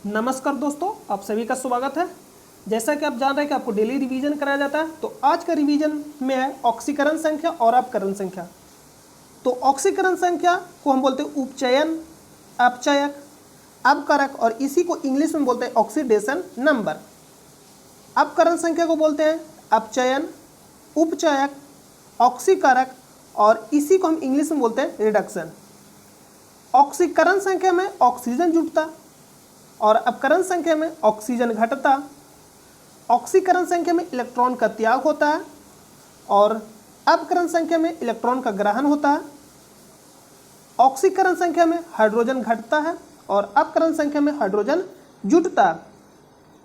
नमस्कार दोस्तों, आप सभी का स्वागत है। जैसा कि आप जान रहे हैं कि आपको डेली रिवीजन कराया जाता है, तो आज का रिवीजन में है ऑक्सीकरण संख्या और अपकरण संख्या। तो ऑक्सीकरण संख्या को हम बोलते हैं उपचयन, अपचयक, अपकारक और इसी को इंग्लिश में बोलते हैं ऑक्सीडेशन नंबर। अपकरण संख्या को बोलते हैं अपचयन, उपचयक, ऑक्सीकारक और इसी को हम इंग्लिश में बोलते हैं रिडक्शन। ऑक्सीकरण संख्या में ऑक्सीजन जुटता और अपकरण संख्या में ऑक्सीजन घटता। ऑक्सीकरण संख्या में इलेक्ट्रॉन का त्याग होता है और अपकरण संख्या में इलेक्ट्रॉन का ग्रहण होता है। ऑक्सीकरण संख्या में हाइड्रोजन घटता है और अपकरण संख्या में हाइड्रोजन जुटता है।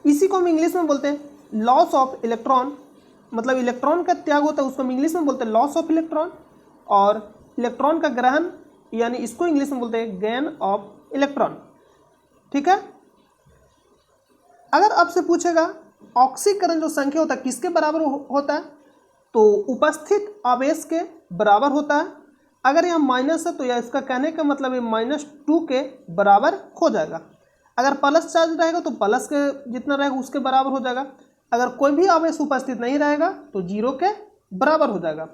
इसी को हम इंग्लिश में बोलते हैं लॉस ऑफ इलेक्ट्रॉन, मतलब इलेक्ट्रॉन का त्याग होता है उसको हम इंग्लिश में बोलते हैं लॉस ऑफ इलेक्ट्रॉन, और इलेक्ट्रॉन का ग्रहण यानी इसको इंग्लिश में बोलते हैं गेन ऑफ इलेक्ट्रॉन। ठीक है। अगर आपसे पूछेगा ऑक्सीकरण जो संख्या होता है किसके बराबर होता है, तो उपस्थित आवेश के बराबर होता है। अगर यहाँ माइनस है तो यह इसका कहने का मतलब है -2 के बराबर हो जाएगा। अगर प्लस चार्ज रहेगा तो प्लस के जितना रहेगा उसके बराबर हो जाएगा। अगर कोई भी आवेश उपस्थित नहीं रहेगा तो 0 के बराबर हो जाएगा।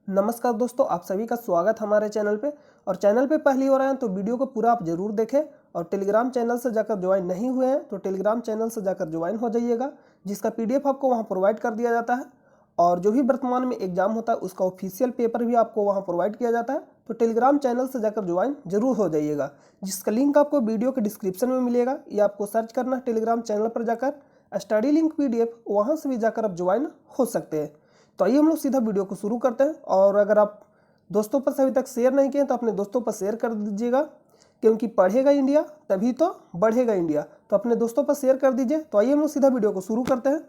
नमस्कार दोस्तों, आप सभी का स्वागत हमारे चैनल पे। और चैनल पे पहली हो रहे हैं तो वीडियो को पूरा आप जरूर देखें, और टेलीग्राम चैनल से जाकर ज्वाइन नहीं हुए हैं तो टेलीग्राम चैनल से जाकर ज्वाइन हो जाइएगा, जिसका PDF आपको वहाँ प्रोवाइड कर दिया जाता है। और जो भी वर्तमान में एग्जाम होता है उसका ऑफिशियल पेपर भी आपको वहाँ प्रोवाइड किया जाता है। तो टेलीग्राम चैनल से जाकर ज्वाइन जरूर हो जाइएगा, जिसका लिंक आपको वीडियो के डिस्क्रिप्शन में मिलेगा, या आपको सर्च करना है टेलीग्राम चैनल पर जाकर स्टडी लिंक PDF, वहाँ से भी जाकर आप ज्वाइन हो सकते हैं। तो आइए हम लोग सीधा वीडियो को शुरू करते हैं। और अगर आप दोस्तों पर से अभी तक शेयर नहीं किए तो अपने दोस्तों पर शेयर कर दीजिएगा, क्योंकि पढ़ेगा इंडिया तभी तो बढ़ेगा इंडिया। तो अपने दोस्तों पर शेयर कर दीजिए। तो आइए हम लोग सीधा वीडियो को शुरू करते हैं।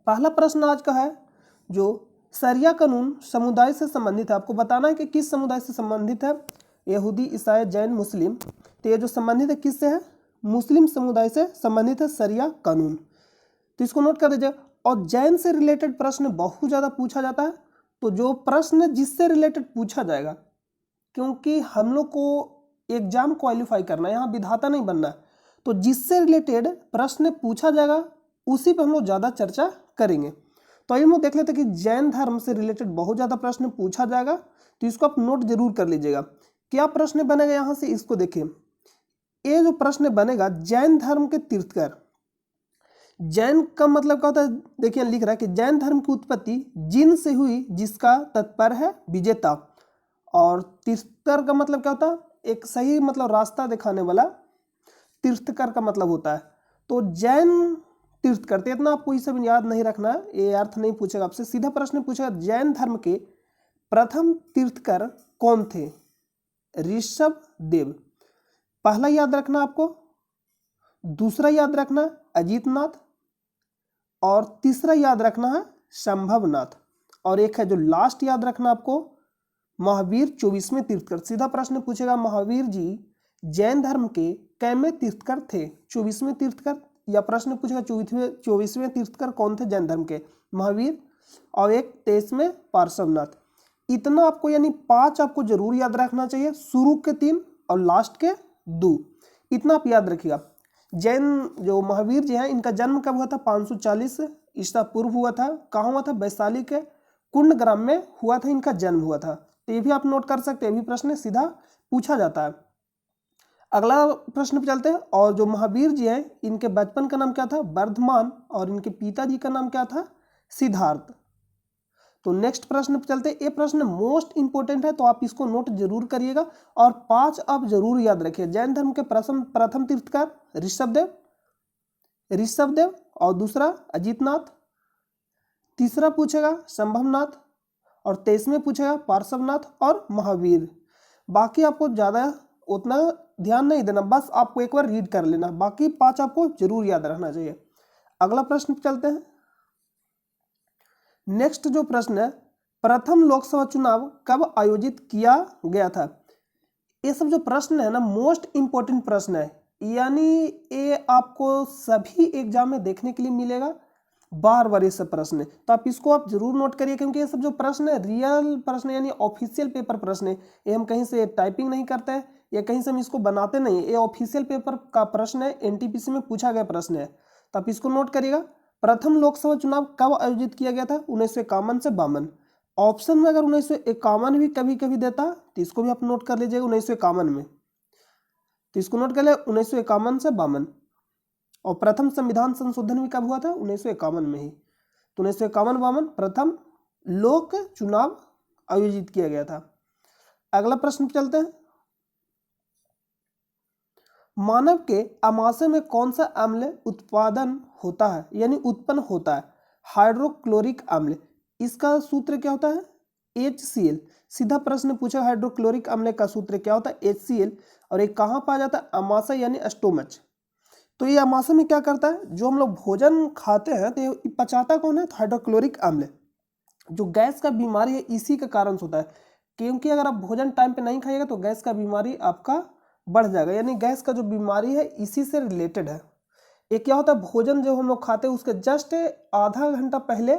पहला प्रश्न आज का है जो शरिया कानून समुदाय से संबंधित है। आपको बताना है कि किस समुदाय से संबंधित है, यहूदी, ईसाई, जैन, मुस्लिम। तो ये जो संबंधित है किससे है, मुस्लिम समुदाय से संबंधित है शरिया कानून। तो इसको नोट कर दीजिए। और जैन से रिलेटेड प्रश्न बहुत ज़्यादा पूछा जाता है। तो जो प्रश्न जिससे रिलेटेड पूछा जाएगा, क्योंकि हम लोग को एग्जाम क्वालिफाई करना है, यहाँ विधाता नहीं बनना है, तो जिससे रिलेटेड प्रश्न पूछा जाएगा उसी पर हम लोग ज़्यादा चर्चा करेंगे। तो आइए हम लोग देख लेते हैं कि जैन धर्म से रिलेटेड बहुत ज़्यादा प्रश्न पूछा जाएगा, तो इसको आप नोट जरूर कर लीजिएगा। क्या प्रश्न बनेगा यहाँ से, इसको देखिए। ये जो प्रश्न बनेगा, जैन धर्म के तीर्थकर। जैन का मतलब क्या होता है, देखिए लिख रहा है कि जैन धर्म की उत्पत्ति जिन से हुई जिसका तात्पर्य है विजेता। और तीर्थकर का मतलब क्या होता है, एक सही मतलब रास्ता दिखाने वाला तीर्थकर का मतलब होता है। तो जैन तीर्थकर, इतना आपको ये सब याद नहीं रखना है, ये अर्थ नहीं पूछेगा आपसे, सीधा प्रश्न पूछेगा जैन धर्म के प्रथम तीर्थकर कौन थे। ऋषभ देव पहला याद रखना आपको, दूसरा याद रखना अजीतनाथ, और तीसरा याद रखना है संभवनाथ, और एक है जो लास्ट याद रखना आपको महावीर 24वें तीर्थकर। सीधा प्रश्न पूछेगा महावीर जी जैन धर्म के कैमे तीर्थकर थे, 24वें तीर्थकर, या प्रश्न पूछेगा 24वें तीर्थकर कौन थे जैन धर्म के, महावीर, और एक 23वें पार्श्वनाथ। इतना आपको यानी 5 आपको जरूर याद रखना चाहिए, शुरू के 3 और लास्ट के 2, इतना आप याद रखिएगा। जैन जो महावीर जी हैं इनका जन्म कब हुआ था, 540 ईसा पूर्व हुआ था। कहाँ हुआ था, वैशाली के कुंड ग्राम में हुआ था, इनका जन्म हुआ था। तो ये भी आप नोट कर सकते हैं, ये भी प्रश्न सीधा पूछा जाता है। अगला प्रश्न पे चलते हैं। और जो महावीर जी हैं इनके बचपन का नाम क्या था, वर्धमान, और इनके पिताजी का नाम क्या था, सिद्धार्थ। तो नेक्स्ट प्रश्न पे चलते हैं। ये प्रश्न मोस्ट इंपोर्टेंट है, तो आप इसको नोट जरूर करिएगा, और 5 आप जरूर याद रखिए। जैन धर्म के प्रथम तीर्थकर ऋषभदेव, और दूसरा अजीतनाथ, तीसरा पूछेगा संभवनाथ, और 23वें पूछेगा पार्श्वनाथ और महावीर। बाकी आपको ज़्यादा उतना ध्यान नहीं देना, बस आपको एक बार रीड कर लेना, बाकी 5 आपको जरूर याद रखना चाहिए। अगला प्रश्न चलते हैं। नेक्स्ट जो प्रश्न है, प्रथम लोकसभा चुनाव कब आयोजित किया गया था। ये सब जो प्रश्न है ना, मोस्ट इंपोर्टेंट प्रश्न है, यानी ये आपको सभी एग्जाम में देखने के लिए मिलेगा, बार बार ये सब प्रश्न है। तो आप इसको आप जरूर नोट करिए, क्योंकि ये सब जो प्रश्न है रियल प्रश्न यानी ऑफिशियल पेपर प्रश्न है, ये हम कहीं से टाइपिंग नहीं करते हैं ये कहीं से हम इसको बनाते नहीं है, ये ऑफिशियल पेपर का प्रश्न है, एनटीपीसी में पूछा गया प्रश्न है, तो आप इसको नोट करिएगा। प्रथम लोकसभा चुनाव कब आयोजित किया गया था? 1951 से 52। ऑप्शन में अगर 1951 भी कभी कभी देता तो इसको भी आप नोट कर लीजिएगा 1951 में, तो इसको नोट कर ले 1951 से 52। और प्रथम संविधान संशोधन भी कब हुआ था? 1951 में ही। तो 1951-52 प्रथम लोक चुनाव आयोजित किया गया था। अगला प्रश्न चलते हैं। मानव के आमाशय में कौन सा अम्ल उत्पादन होता है यानी उत्पन्न होता है? हाइड्रोक्लोरिक अम्ल। इसका सूत्र क्या होता है? HCl। सीधा प्रश्न पूछा, हाइड्रोक्लोरिक अम्ल का सूत्र क्या होता है? HCl। और ये कहाँ पाया जाता है? आमाशय यानी स्टोमच। तो ये आमाशय में क्या करता है? जो हम लोग भोजन खाते हैं तो ये पचाता कौन है? तो हाइड्रोक्लोरिक अम्ल। जो गैस का बीमारी है इसी के कारण से होता है, क्योंकि अगर आप भोजन टाइम पे नहीं खाइएगा तो गैस का बीमारी आपका बढ़ जाएगा, यानी गैस का जो बीमारी है इसी से रिलेटेड है। ये क्या होता है? भोजन जो हम लोग खाते हैं उसके जस्ट आधा घंटा पहले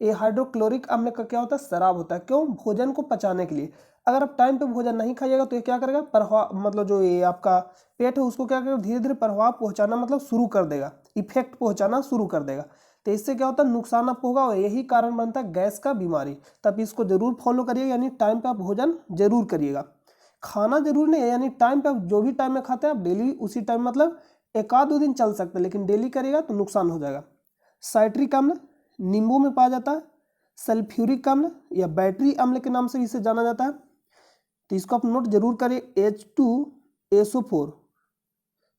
ये हाइड्रोक्लोरिक अम्ल का क्या होता है? शराब होता है। क्यों? भोजन को पचाने के लिए। अगर आप टाइम पे भोजन नहीं खाइएगा तो ये क्या करेगा? प्रभाव, मतलब जो ये आपका पेट है उसको क्या करेगा? धीरे धीरे प्रभाव पहुंचाना मतलब शुरू कर देगा, इफेक्ट पहुंचाना शुरू कर देगा। तो इससे क्या होता है? नुकसान आपको होगा और यही कारण बनता है गैस का बीमारी। तब इसको जरूर फॉलो करिएगा, यानी टाइम पे आप भोजन जरूर करिएगा। खाना जरूर नहीं है, यानी टाइम पे आप जो भी टाइम में खाते हैं आप डेली उसी टाइम, मतलब एक आध दो दिन चल सकते हैं, लेकिन डेली करिएगा तो नुकसान हो जाएगा। साइट्रिक अम्ल नींबू में पाया जाता है। सल्फ्यूरिक अम्ल या बैटरी अम्ल के नाम से इसे जाना जाता है, तो इसको आप नोट जरूर करें, H2SO4।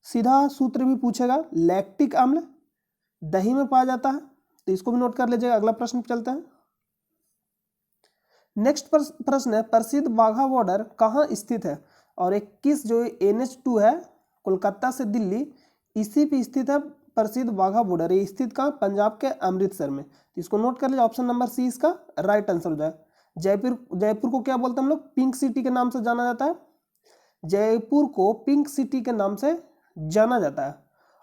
सीधा सूत्र भी पूछेगा। लैक्टिक अम्ल दही में पाया जाता है, तो इसको भी नोट कर लीजिएगा। अगला प्रश्न चलता है। नेक्स्ट प्रश्न है, प्रसिद्ध वाघा बॉर्डर कहाँ स्थित है? और एक किस जो NH2 है कोलकाता से दिल्ली, इसी पे स्थित है प्रसिद्ध वाघा बॉर्डर। ये स्थित कहाँ? पंजाब के अमृतसर में। तो इसको नोट कर लीजिए, ऑप्शन नंबर सी इसका राइट आंसर हो जाए। जयपुर को क्या बोलते हैं हम लोग? पिंक सिटी के नाम से जाना जाता है। जयपुर को पिंक सिटी के नाम से जाना जाता है।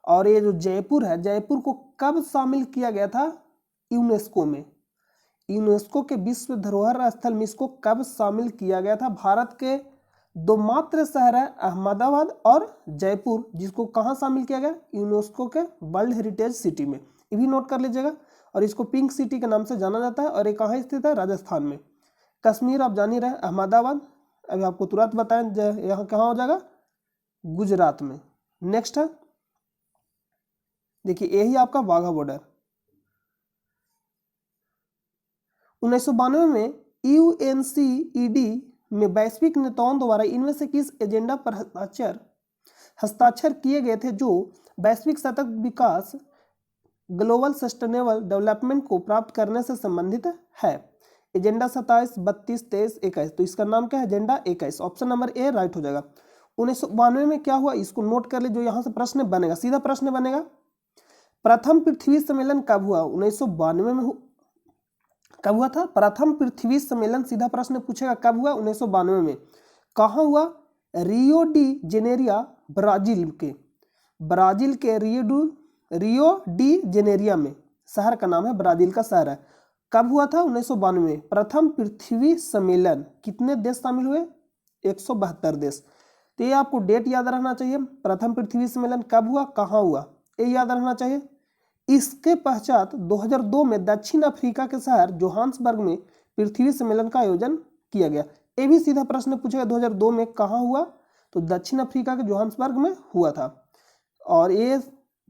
और ये जो जयपुर है, जयपुर को कब शामिल किया गया था यूनेस्को में? यूनेस्को के विश्व धरोहर स्थल में इसको कब शामिल किया गया था? भारत के दो मात्र शहर है अहमदाबाद और जयपुर, जिसको कहाँ शामिल किया गया? यूनेस्को के वर्ल्ड हेरिटेज सिटी में। ये भी नोट कर लीजिएगा। और इसको पिंक सिटी के नाम से जाना जाता है। और ये कहाँ स्थित है? राजस्थान में। कश्मीर आप जान ही रहे, अहमदाबाद। अभी आपको तुरंत बताएं यहाँ कहाँ हो जाएगा? गुजरात में। नेक्स्ट है, देखिए यही आपका वाघा बॉर्डर। 1992 में UNCED में वैश्विक नेताओं द्वारा इनमें से किस एजेंडा पर हस्ताक्षर किए गए थे जो वैश्विक सतत विकास ग्लोबल सस्टेनेबल डेवलपमेंट को प्राप्त करने से संबंधित है? एजेंडा 27, 32, 23, 21। तो इसका नाम क्या है? Agenda 21। Option number A right हो जाएगा। 1992 में क्या हुआ? इसको नोट कर ले, जो यहाँ से प्रश्न बनेगा, सीधा प्रश्न बनेगा। प्रथम पृथ्वी सम्मेलन कब हुआ? 1992 में कब हुआ था? प्रथम पृथ्वी सम्मेलन सीधा प्रश्न पूछेगा कब हुआ? 1992 में। कहाँ हुआ? रियो डी जेनेरिया, ब्राजील के रियो डी जेनेरिया में शहर का नाम है, ब्राजील का शहर है। कब हुआ था? 1992 में। प्रथम पृथ्वी सम्मेलन कितने देश शामिल हुए? 172 देश। तो ये आपको डेट याद रखना चाहिए। प्रथम पृथ्वी सम्मेलन कब हुआ, कहाँ हुआ, ये याद रखना चाहिए। इसके पश्चात 2002 में दक्षिण अफ्रीका के शहर जोहान्सबर्ग में पृथ्वी सम्मेलन का आयोजन किया गया। ये भी सीधा प्रश्न पूछेगा 2002 में कहाँ हुआ? तो दक्षिण अफ्रीका के जोहान्सबर्ग में हुआ था। और ये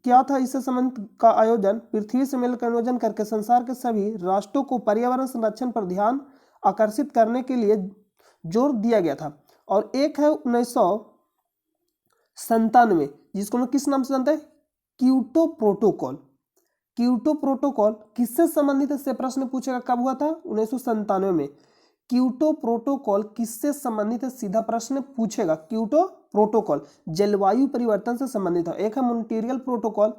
क्या था? इससे संबंधित का आयोजन पृथ्वी सम्मेलन का आयोजन करके संसार के सभी राष्ट्रों को पर्यावरण संरक्षण पर ध्यान आकर्षित करने के लिए जोर दिया गया था। और एक है 1997, जिसको हम किस नाम से जानते हैं? Kyoto protocol. क्योटो प्रोटोकॉल किससे संबंधित है? से प्रश्न पूछेगा कब हुआ था? 1997 में। क्योटो प्रोटोकॉल किससे संबंधित है? सीधा प्रश्न पूछेगा। क्योटो प्रोटोकॉल जलवायु परिवर्तन से संबंधित है। एक है मॉन्ट्रियल प्रोटोकॉल।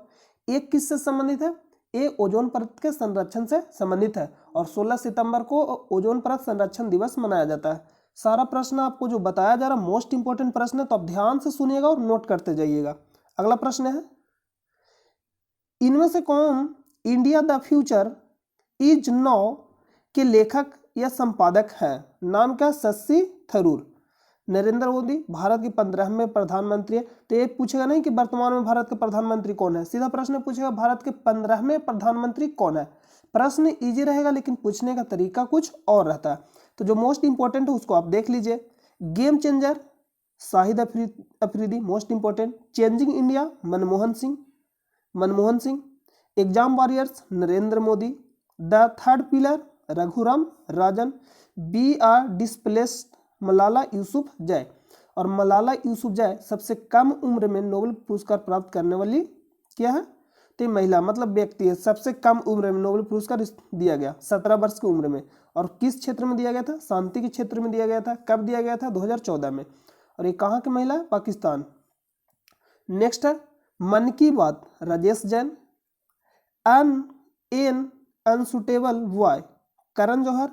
एक किससे संबंधित है? ये ओजोन परत के संरक्षण से संबंधित है। और 16 सितंबर को ओजोन परत संरक्षण दिवस मनाया जाता है। सारा प्रश्न आपको जो बताया जा रहा है मोस्ट इंपोर्टेंट प्रश्न है, तो आप ध्यान से सुनिएगा और नोट करते जाइएगा। अगला प्रश्न है, इनमें से कौन India the future is now के लेखक या संपादक हैं? नाम क्या? शशि थरूर। नरेंद्र मोदी भारत के 15वें प्रधानमंत्री है। तो ये पूछेगा नहीं कि वर्तमान में भारत के प्रधानमंत्री कौन है, सीधा प्रश्न पूछेगा भारत के 15वें प्रधानमंत्री कौन है। प्रश्न इजी रहेगा लेकिन पूछने का तरीका कुछ और रहता है। तो जो मोस्ट इंपॉर्टेंट है उसको आप देख लीजिए। Game changer Shahid Afridi most important. Changing India Manmohan Singh. Exam warriors Narendra Modi. The third pillar Raghuram Rajan. We are displaced Malala Yousafzai. और मलाला यूसुफजई सबसे कम उम्र में नोबेल पुरस्कार प्राप्त करने वाली क्या है, तो महिला मतलब व्यक्ति है, सबसे कम उम्र में नोबेल पुरस्कार दिया गया 17 वर्ष की उम्र में। और किस क्षेत्र में दिया गया था, शांति के क्षेत्र में दिया गया था। कब दिया गया था, 2014 में। और ये कहाँ की महिला है, पाकिस्तान। नेक्स्ट है Mann Ki Baat Rajesh Jain. An unsuitable boy Karan Johar.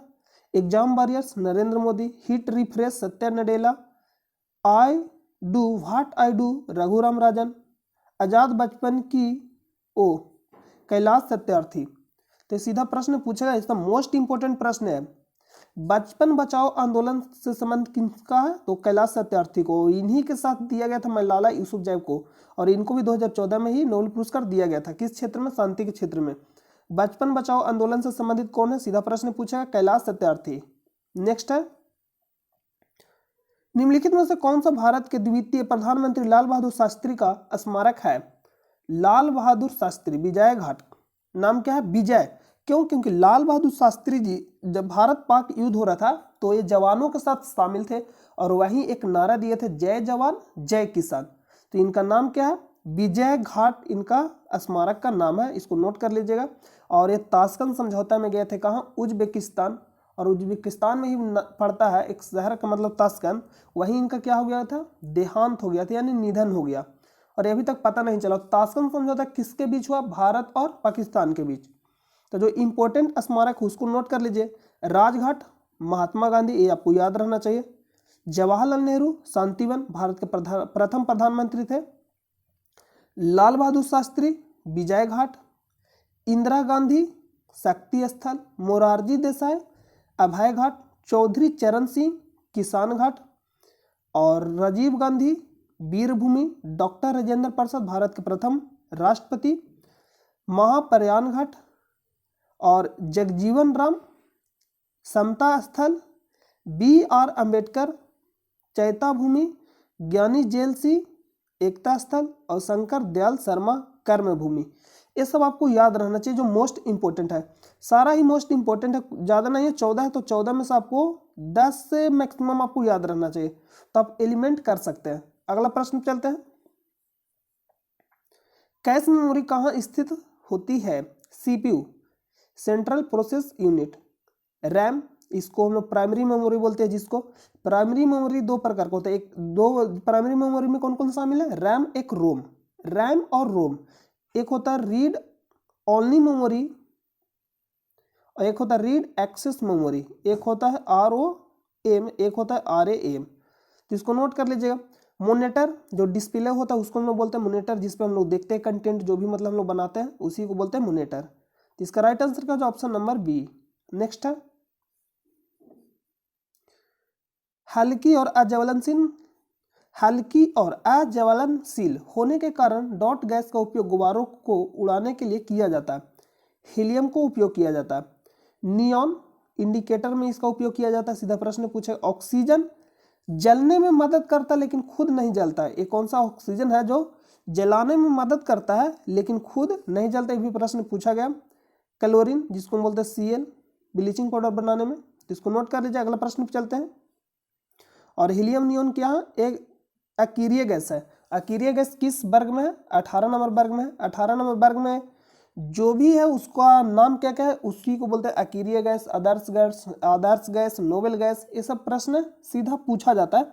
Exam warriors Narendra Modi. Hit refresh Satya Nadella. I do what I do Raghuram Rajan. Azad Bachpan Ki ओ कैलाश सत्यार्थी। तो सीधा प्रश्न पूछेगा, इसका मोस्ट इंपोर्टेंट प्रश्न है बचपन बचाओ आंदोलन से संबंध किसका है, तो कैलाश सत्यार्थी को। इन्हीं के साथ दिया गया था मलाला यूसुफजई को, और इनको भी 2014 में ही नोबेल पुरस्कार दिया गया था। किस क्षेत्र में, शांति के क्षेत्र में। बचपन बचाओ आंदोलन से संबंधित कौन है, सीधा प्रश्न पूछेगा कैलाश सत्यार्थी। नेक्स्ट है निम्नलिखित में से कौन सा भारत के द्वितीय प्रधानमंत्री लाल बहादुर शास्त्री का स्मारक है। लाल बहादुर शास्त्री विजय घाट। नाम क्या है, विजय। क्यों, क्योंकि लाल बहादुर शास्त्री जी जब भारत पाक युद्ध हो रहा था तो ये जवानों के साथ शामिल थे और वहीं एक नारा दिए थे, जय जवान जय किसान। तो इनका नाम क्या है, विजय घाट इनका स्मारक का नाम है, इसको नोट कर लीजिएगा। और ये ताशकंद समझौता में गए थे, कहाँ, उज्बेकिस्तान। और उज्बेकिस्तान में ही पड़ता है एक शहर का मतलब ताशकंद। वहीं इनका क्या हो गया था, देहांत हो गया था, यानी निधन हो गया। और अभी तक पता नहीं चला ताशकंद समझौता किसके बीच हुआ, भारत और पाकिस्तान के बीच। तो जो इंपॉर्टेंट स्मारक है उसको नोट कर लीजिए। राजघाट महात्मा गांधी, ये आपको याद रहना चाहिए। जवाहरलाल नेहरू शांतिवन भारत के प्रथम प्रधानमंत्री थे। लाल बहादुर शास्त्री विजय घाट। इंदिरा गांधी शक्ति स्थल। मोरारजी देसाई अभय घाट। चौधरी चरण सिंह किसान घाट। और राजीव गांधी वीरभूमि। डॉक्टर राजेंद्र प्रसाद भारत के प्रथम राष्ट्रपति महाप्रयाण घाट। और जगजीवन राम समता स्थल। बी आर अम्बेडकर चैता भूमि। ज्ञानी जेल सिंह एकता स्थल। और शंकर दयाल शर्मा कर्म भूमि। ये सब आपको याद रहना चाहिए, जो मोस्ट इंपॉर्टेंट है। सारा ही मोस्ट इंपॉर्टेंट है, ज़्यादा नहीं है, 14 है तो 14 में से आपको 10 से मैक्सिमम आपको याद रहना चाहिए, तो आप एलिमेंट कर सकते हैं। अगला प्रश्न चलते हैं। कैश मेमोरी कहाँ स्थित होती है, CPU central process unit. RAM, इसको हम लोग प्राइमरी मेमोरी बोलते हैं, जिसको प्राइमरी मेमोरी दो प्रकार का होता है। एक दो प्राइमरी मेमोरी में कौन कौन शामिल है, रैम एक रोम। रैम और रोम, एक होता है रीड ओनली मेमोरी और एक होता है रीड एक्सेस मेमोरी। एक होता है ROM, एक होता है RAM। तो इसको नोट कर लीजिएगा। मॉनिटर जो डिस्प्ले होता है उसको हम लोग बोलते हैं मॉनिटर, जिसपे हम लोग देखते हैं कंटेंट, जो भी मतलब हम लोग बनाते हैं उसी को बोलते हैं मॉनिटर। तो इसका राइट आंसर का जो ऑप्शन नंबर बी। नेक्स्ट है हल्की और अज्वलनशील होने के कारण डॉट गैस का उपयोग गुब्बारों को उड़ाने के लिए किया जाता है। हीलियम को उपयोग किया जाता है। नियॉन इंडिकेटर में इसका उपयोग किया जाता है। सीधा प्रश्न पूछे। ऑक्सीजन जलने में मदद करता है लेकिन खुद नहीं जलता है, ये कौन सा ऑक्सीजन है जो जलाने में मदद करता है लेकिन खुद नहीं जलता, ये भी प्रश्न पूछा गया। क्लोरीन जिसको हम बोलते हैं Cl ब्लीचिंग पाउडर बनाने में, तो इसको नोट कर लीजिए। अगला प्रश्न चलते हैं। और हीलियम नियॉन क्या है, एक अकीरिय गैस है। अकीरिय गैस किस वर्ग में है, 18 नंबर वर्ग में है। 18 नंबर वर्ग में जो भी है उसका नाम क्या क्या है, उसी को बोलते हैं अकीरिय गैस, आदर्श गैस, नोबेल गैस। ये सब प्रश्न सीधा पूछा जाता है।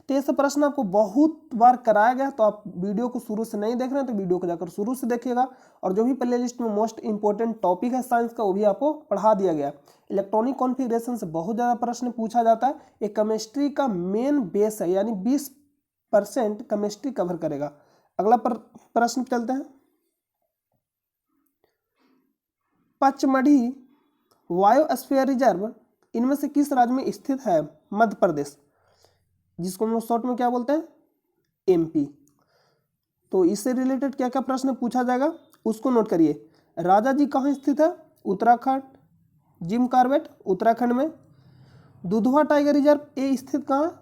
तो ये सब प्रश्न आपको बहुत बार कराया गया, तो आप वीडियो को शुरू से नहीं देख रहे हैं तो वीडियो को जाकर शुरू से देखिएगा। और जो भी प्ले लिस्ट में मोस्ट इंपॉर्टेंट टॉपिक है साइंस का वो भी आपको पढ़ा दिया गया। इलेक्ट्रॉनिक कॉन्फ़िगरेशन से बहुत ज़्यादा प्रश्न पूछा जाता है। ये केमिस्ट्री का मेन बेस है, यानी 20% केमिस्ट्री कवर करेगा। अगला प्रश्न चलते हैं। पचमढ़ी बायोस्फीयर रिजर्व इनमें से किस राज्य में स्थित है, मध्य प्रदेश। जिसको हम लोग शॉर्ट में क्या बोलते हैं, एमपी। तो इससे रिलेटेड क्या क्या प्रश्न पूछा जाएगा उसको नोट करिए। राजा जी कहाँ स्थित है, उत्तराखंड। जिम कॉर्बेट उत्तराखंड में। दुधवा टाइगर रिजर्व ये स्थित कहाँ,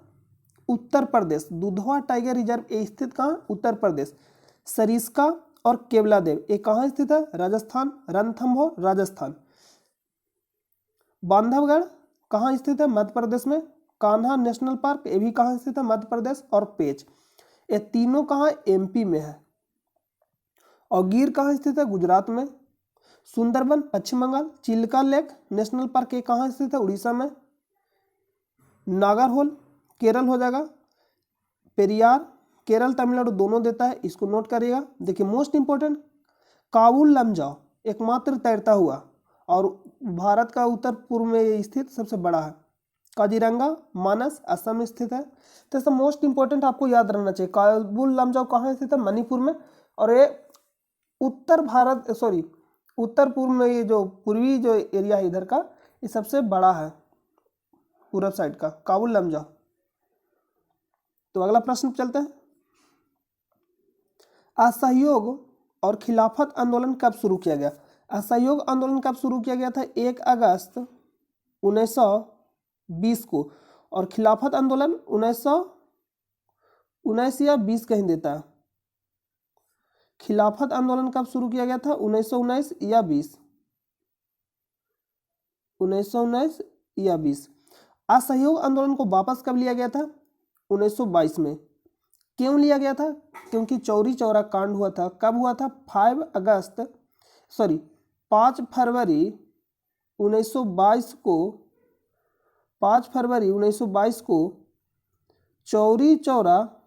उत्तर प्रदेश। दुधवा टाइगर रिजर्व ये स्थित कहाँ, उत्तर प्रदेश। सरिस्का और केवला देव ये कहाँ स्थित है, राजस्थान। रणथंभौर राजस्थान। बांधवगढ़ कहाँ स्थित है, मध्य प्रदेश में। कान्हा नेशनल पार्क ये भी कहाँ स्थित है, मध्य प्रदेश। और पेंच ये तीनों कहाँ, एमपी में है। और गिर कहाँ स्थित है, गुजरात में। Sundarban Paschim Bangal. Chilka lake national park ये कहाँ स्थित है, उड़ीसा में। नागरहोल केरल हो जाएगा। पेरियार केरल तमिलनाडु दोनों देता है, इसको नोट करिएगा। देखिए मोस्ट इंपोर्टेंट, काबुल लमजाओ एकमात्र तैरता हुआ और भारत का उत्तर पूर्व में स्थित सबसे बड़ा है। काजीरंगा मानस असम में स्थित है। तो सब मोस्ट इंपोर्टेंट आपको याद रहना चाहिए। काबुल लमजाओ कहाँ स्थित है, मणिपुर में। और ये उत्तर भारत उत्तर पूर्व में, ये जो पूर्वी जो एरिया है इधर का, ये सबसे बड़ा है पूर्व साइड का, काबुल लमजाओ। तो अगला प्रश्न चलते हैं। असहयोग और खिलाफत आंदोलन कब शुरू किया गया। असहयोग आंदोलन कब शुरू किया गया था, 1 अगस्त 1920 को। और खिलाफत आंदोलन 1919 या 20 कहीं देता है। खिलाफत आंदोलन कब शुरू किया गया था, 1919 या 20, 1919 या 20। असहयोग आंदोलन को वापस कब लिया गया था, 1922 में। क्यों लिया गया था, क्योंकि चौरी चौरा कांड हुआ था। कब हुआ था, 5 फरवरी 1922 को। 5 फरवरी 1922 को चौरी चौरा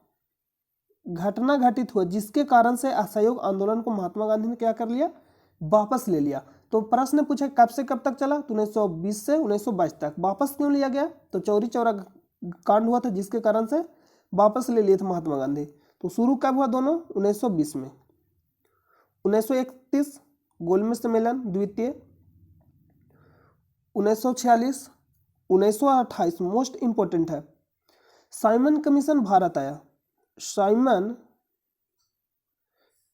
घटना घटित हुआ, जिसके कारण से असहयोग आंदोलन को महात्मा गांधी ने क्या कर लिया, वापस ले लिया। तो प्रश्न पूछे कब से कब तक चला, तो 1920 से 1922 तक। वापस क्यों लिया गया, तो चौरी चौरा कांड हुआ था जिसके कारण से वापस ले लिए थे महात्मा गांधी। तो शुरू कब हुआ दोनों, 1920 में। 1931 गोलमेज सम्मेलन द्वितीय। 1946, 1928 मोस्ट इंपोर्टेंट है, साइमन कमीशन भारत आया। साइमन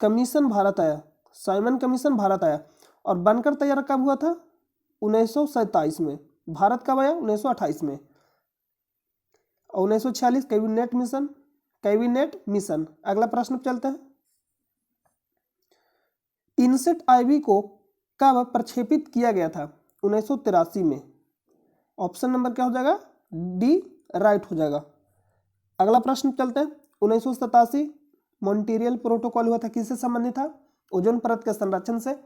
कमीशन भारत आया। साइमन कमीशन भारत आया और बनकर तैयार कब हुआ था, 1927 में। भारत कब आया, 1928 में। और 1946 कैबिनेट मिशन। Cabinet mission. अगला प्रश्न चलते हैं। इनसेट आईवी को कब प्रक्षेपित किया गया था, 1983 में। ऑप्शन नंबर क्या हो जाएगा, डी राइट हो जाएगा। अगला प्रश्न चलते हैं। 1987 मॉन्ट्रियल प्रोटोकॉल हुआ था, किससे संबंधित था, ओजोन परत के संरक्षण से।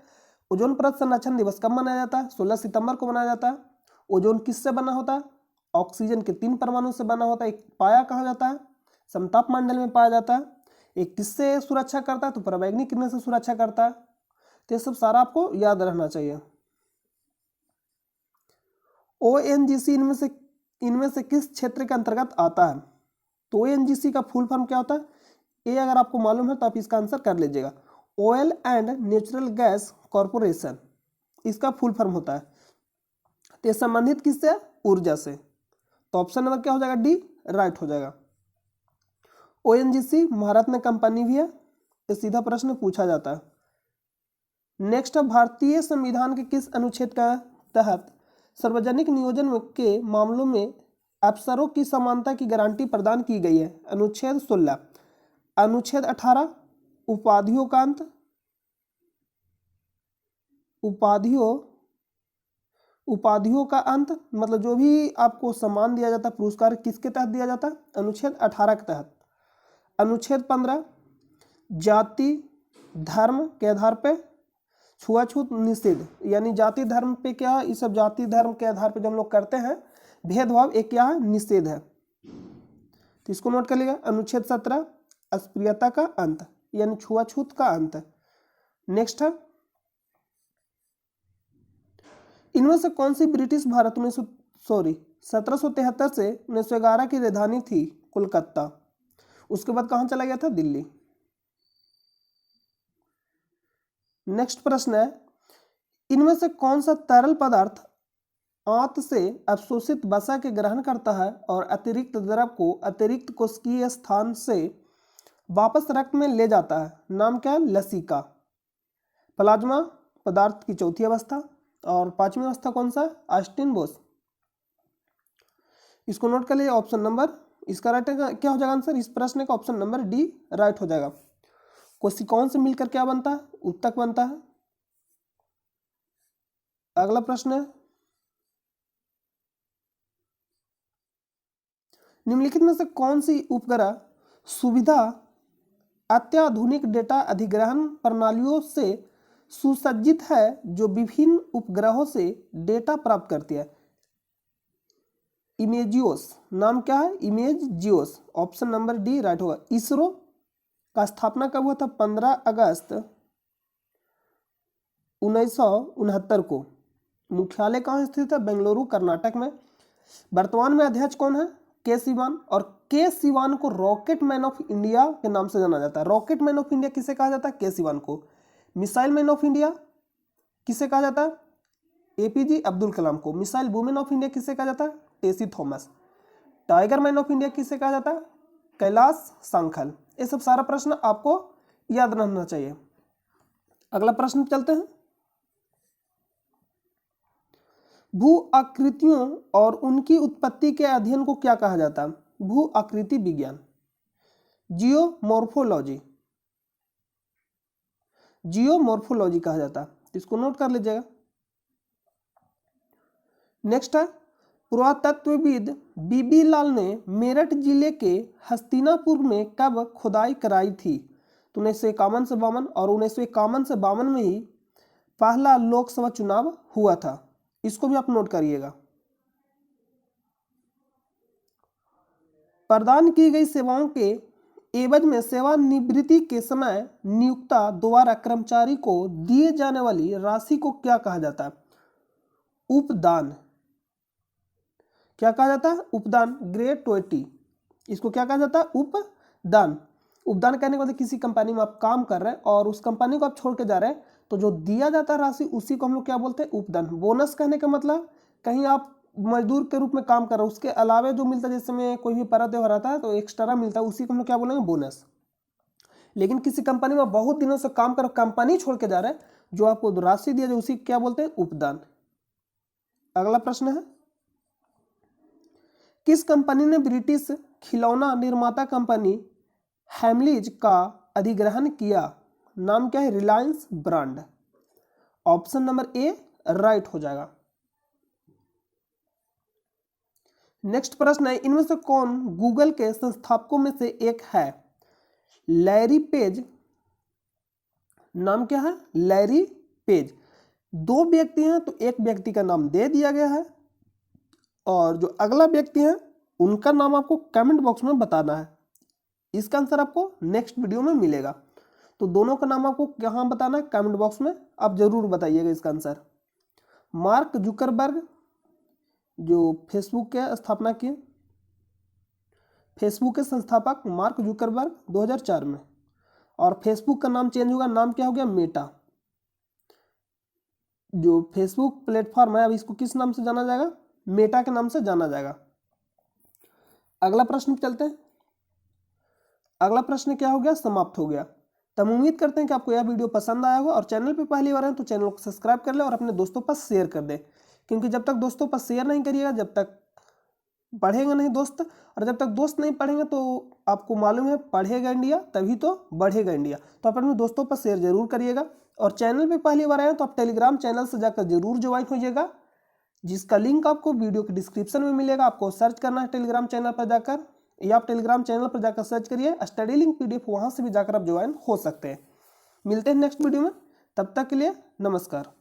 ओजोन परत संरक्षण दिवस कब मनाया जाता है, 16 सितंबर को मनाया जाता है। ओजोन किससे बना होता है, ऑक्सीजन के 3 परमाणु से बना होता है। एक पाया कहा जाता है, समताप मंडल में पाया जाता है। एक किससे सुरक्षा करता है, तो पराबैंगनी किरणों से सुरक्षा करता है। तो ये सब सारा आपको याद रहना चाहिए। ओएनजीसी इनमें से किस क्षेत्र के अंतर्गत आता है, तो ओएनजीसी का फुल फॉर्म क्या होता है, ये अगर आपको मालूम है तो आप इसका आंसर कर लीजिएगा। Oil and natural gas corporation, इसका फुल फॉर्म होता है। तो संबंधित किससे, ऊर्जा से। तो ऑप्शन नंबर क्या हो जाएगा, डी राइट हो जाएगा। ओएनजीसी भारत में कंपनी भी है, ये सीधा प्रश्न पूछा जाता है। नेक्स्ट, भारतीय संविधान के किस अनुच्छेद का तहत सार्वजनिक नियोजन के मामलों में अफसरों की समानता की गारंटी प्रदान की गई है, अनुच्छेद 16। अनुच्छेद 18 उपाधियों का अंत। उपाधियों का अंत मतलब जो भी आपको सम्मान दिया जाता है, पुरस्कार किसके तहत दिया जाता है, अनुच्छेद 18 के तहत। अनुच्छेद 15 जाति धर्म के आधार पर छुआछूत निषेध, यानी जाति धर्म पे क्या है, इस सब जाति धर्म के आधार पे जो हम लोग करते हैं भेदभाव, एक क्या है, निषेध है। तो इसको नोट कर लीजिएगा। अनुच्छेद 17 अस्पृश्यता का अंत, यानी छुआछूत का अंत। नेक्स्ट है, इनमें से कौन सी ब्रिटिश भारत में 1773 से 1911 की राजधानी थी, कोलकाता। उसके बाद कहां चला गया था, दिल्ली। नेक्स्ट प्रश्न है, इनमें से कौन सा तरल पदार्थ आंत से अवशोषित वसा के ग्रहण करता है और अतिरिक्त द्रव को अतिरिक्त कोशिकीय स्थान से वापस रक्त में ले जाता है। नाम क्या है? लसिका। प्लाज्मा पदार्थ की चौथी अवस्था। और पांचवी अवस्था कौन सा? ऑस्टिन बोस। इसको नोट कर लीजिए। ऑप्शन नंबर, इसका राइट क्या हो जाएगा आंसर इस प्रश्न का? ऑप्शन नंबर डी राइट हो जाएगा। कोशिकाओं से मिलकर क्या बनता है? उत्तक बनता है। अगला प्रश्न है, निम्नलिखित में से कौन सी उपग्रह सुविधा अत्याधुनिक डेटा अधिग्रहण प्रणालियों से सुसज्जित है जो विभिन्न उपग्रहों से डेटा प्राप्त करती है? इमेजियोस। नाम क्या है? इमेजियोस। ऑप्शन नंबर डी राइट होगा। इसरो का स्थापना कब हुआ था? 15 अगस्त 1969 को। मुख्यालय कहाँ स्थित है? बेंगलुरु, कर्नाटक में। वर्तमान में अध्यक्ष कौन है? के सिवान। और के सिवान को रॉकेट मैन ऑफ इंडिया के नाम से जाना जाता है। रॉकेट मैन ऑफ इंडिया किसे कहा जाता है? के सिवान को। मिसाइल मैन ऑफ इंडिया किसे कहा जाता है? एपीजे अब्दुल कलाम को। मिसाइल वुमेन ऑफ इंडिया किसे कहा जाता है? Tessy Thomas. Tiger man of India किसे कहा जाता है? कैलाश सांखल। ये सब सारा प्रश्न आपको याद रहना चाहिए। अगला प्रश्न चलते हैं। भू आकृतियों और उनकी उत्पत्ति के अध्ययन को क्या कहा जाता है? भू आकृति विज्ञान, जियोमॉर्फोलॉजी। जियोमॉर्फोलॉजी कहा जाता है। इसको नोट कर लीजिएगा। नेक्स्ट है, पुरातत्वविद बीबी लाल ने मेरठ जिले के हस्तिनापुर में कब खुदाई कराई थी? तो 1951 से 52 और 1951 से 52 में ही पहला लोकसभा चुनाव हुआ था। इसको भी आप नोट करिएगा। प्रदान की गई सेवाओं के एवज में सेवानिवृत्ति के समय नियोक्ता द्वारा कर्मचारी को दिए जाने वाली राशि को क्या कहा जाता है? उपदान। क्या कहा जाता है? उपदान, ग्रेट्युटी। इसको क्या कहा जाता है? उपदान। उपदान कहने के मतलब किसी कंपनी में आप काम कर रहे हैं और उस कंपनी को आप छोड़ के जा रहे हैं तो जो दिया जाता है राशि उसी को हम लोग क्या बोलते हैं? उपदान। बोनस कहने का मतलब कहीं आप मजदूर के रूप में काम कर रहे हो उसके अलावे जो मिलता है, जैसे में कोई भी पर्व त्योहार आता है तो एक्स्ट्रा मिलता है, उसी को हम लोग क्या बोलेंगे? बोनस। लेकिन किसी कंपनी में बहुत दिनों से काम कर कंपनी छोड़ के जा रहे हैं, जो आपको राशि दिया जाए उसी क्या बोलते हैं? उपदान। अगला प्रश्न है, किस कंपनी ने ब्रिटिश खिलौना निर्माता कंपनी हैमलीज का अधिग्रहण किया? नाम क्या है? Reliance brand. Option number A right हो जाएगा। नेक्स्ट प्रश्न है, इनमें से कौन गूगल के संस्थापकों में से एक है? Larry page. नाम क्या है? Larry page. दो व्यक्ति हैं तो एक व्यक्ति का नाम दे दिया गया है और जो अगला व्यक्ति है उनका नाम आपको कमेंट बॉक्स में बताना है। इसका आंसर आपको नेक्स्ट वीडियो में मिलेगा। तो दोनों का नाम आपको कहाँ बताना है? कमेंट बॉक्स में आप जरूर बताइएगा इसका आंसर। मार्क जुकरबर्ग जो फेसबुक के स्थापना किए, फेसबुक के संस्थापक मार्क जुकरबर्ग 2004 में। और फेसबुक का नाम चेंज होगा, नाम क्या हो गया? मेटा। जो फेसबुक प्लेटफॉर्म है अब इसको किस नाम से जाना जाएगा? मेटा के नाम से जाना जाएगा। अगला प्रश्न चलते हैं। अगला प्रश्न क्या हो गया? समाप्त हो गया। तब उम्मीद करते हैं कि आपको यह वीडियो पसंद आया होगा और चैनल पे पहली बार है तो चैनल को सब्सक्राइब कर ले और अपने दोस्तों पर शेयर कर दे, क्योंकि जब तक दोस्तों पर शेयर नहीं करिएगा जब तक पढ़ेगा नहीं दोस्त, और जब तक दोस्त नहीं पढ़ेंगे तो आपको मालूम है पढ़ेगा इंडिया तभी तो बढ़ेगा इंडिया। तो आप अपने दोस्तों पर शेयर जरूर करिएगा और चैनल पे पहली बार आए तो आप टेलीग्राम चैनल से जाकर जरूर ज्वाइन होइएगा, जिसका लिंक आपको वीडियो के डिस्क्रिप्शन में मिलेगा। आपको सर्च करना है टेलीग्राम चैनल पर जाकर, या आप टेलीग्राम चैनल पर जाकर सर्च करिए स्टडी लिंक PDF, वहां से भी जाकर आप ज्वाइन हो सकते हैं। मिलते हैं नेक्स्ट वीडियो में, तब तक के लिए नमस्कार।